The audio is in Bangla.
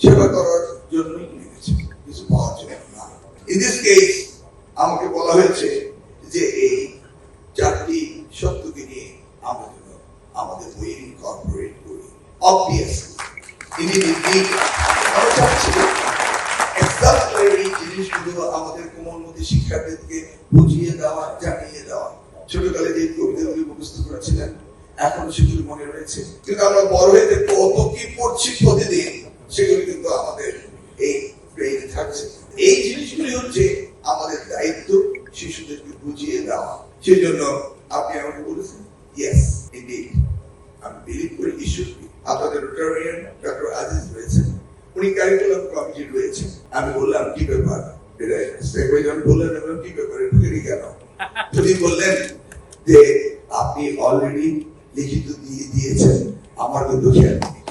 সেবা করার জন্যই লিখেছে, কিছু পাওয়ার জন্য না। ইন দিস কেস আমাকে বলা হয়েছে যে এই 4টি সত্যকে নিয়ে আমরা যেন আমাদের বই ইনকর্পোরেট করি। অবভিয়াসলি ইমিডিয়েটলি আমরা চাচ্ছি এই জিনিসগুলো আমাদের কোমল মধ্যে শিক্ষার্থীদেরকে বুঝিয়ে দেওয়া, জানিয়ে দেওয়া। ছোটকালে যে কবিতাগুলি মুখস্থ করেছিলেন এখনো সেগুলি মনে রয়েছে, কিন্তু আমরা বড় হয়ে কত কি পড়ছি প্রতিদিন সেগুলি কিন্তু আমাদের এই ব্রেইনে থাকছে। এই জিনিসগুলি হচ্ছে আমাদের দায়িত্ব, শিশুদেরকে বুঝিয়ে দেওয়া। সেই জন্য আপনি আমাকে বলেছেন ইয়েস ইনডিড, আমি বিলিভ করি ইস্যু। আপনাদের রোটারিয়ান ডক্টর আজিজ রয়েছেন, উনি কারিকুলাম কমিটি রয়েছে। আমি বললাম কি ব্যাপার, বললেন কি ব্যাপারে ঢুকেনি কেন? উনি বললেন যে আপনি অলরেডি লিখিত দিয়ে দিয়েছেন, আমার কিন্তু খেয়াল নেই।